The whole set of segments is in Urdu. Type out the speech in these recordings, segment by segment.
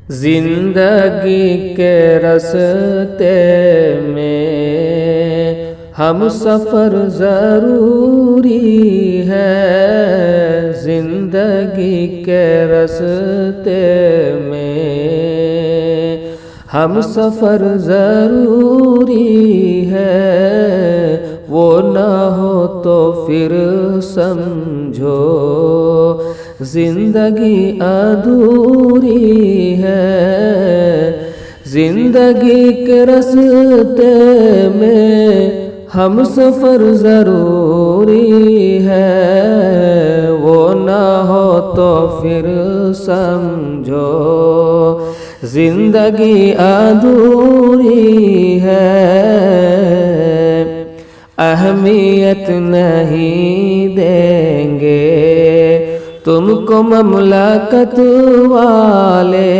زندگی کے راستے میں ہم سفر ضروری ہے، زندگی کے راستے میں ہم سفر ضروری ہے، وہ نہ ہو تو پھر سمجھو زندگی ادھوری ہے۔ زندگی کے راستے میں ہم سفر ضروری ہے، وہ نہ ہو تو پھر سمجھو زندگی ادھوری ہے۔ اہمیت نہیں دیں گے تم کو مملکت والے،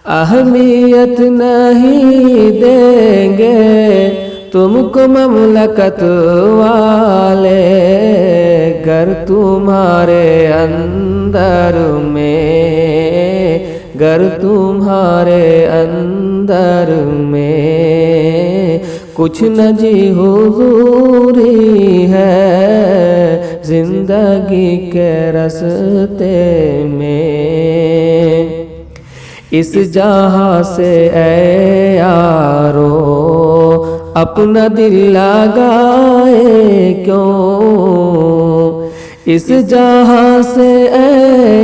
اہمیت نہیں دیں گے تم کو مملکت والے، گر تمہارے اندر میں، گر تمہارے اندر میں کچھ نہ جی حضوری ہے، زندگی کے راستے میں۔ اس جہاں سے اے یارو اپنا دل لگائے کیوں، اس جہاں سے اے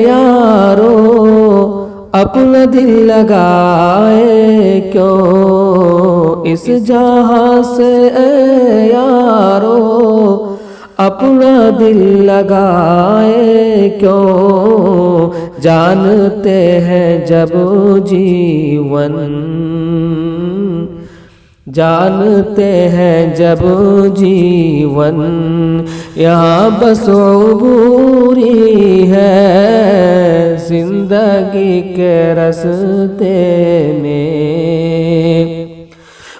یارو اپنا دل لگائے کیوں، اس جہاں سے اے یارو اپنا دل لگائے کیوں، جانتے ہیں جب جیون، جانتے ہیں جب جیون یہاں بس عبوری ہے، زندگی کے راستے میں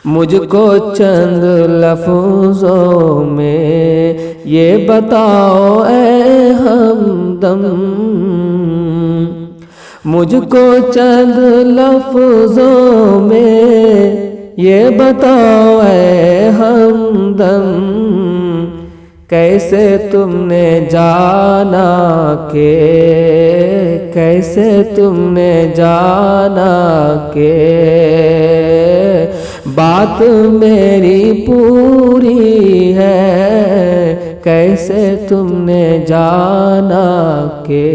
مجھ کو چند لفظوں میں یہ بتاؤ اے ہمدم، مجھ کو چند لفظوں میں یہ بتاؤ اے ہمدم، کیسے تم نے جانا کہ، کیسے تم نے جانا کہ بات میری پوری ہے، کیسے تم نے جانا کہ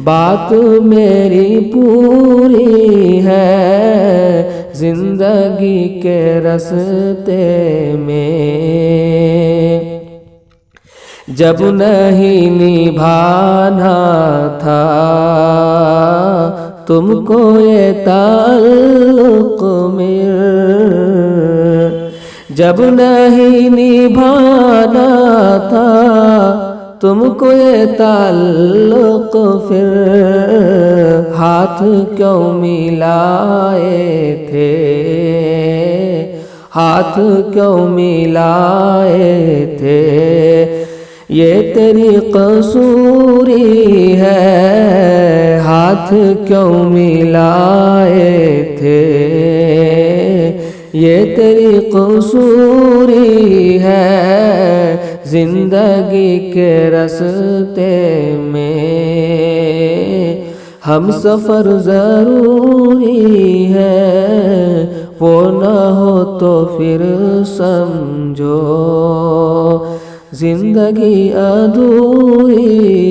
بات میری پوری ہے، زندگی کے راستے میں جب نہیں نبھانا تھا تم کو یہ تعلق جب نہیں نبھانا تھا تم کو یہ تعلق، پھر ہاتھ کیوں ملائے تھے، ہاتھ کیوں ملائے تھے، یہ تیری قصوری ہے، ہاتھ کیوں ملائے تھے، یہ تیری قصوری ہے، زندگی کے راستے میں ہم سفر ضروری ہے، وہ نہ ہو تو پھر سمجھو زندگی ادھوری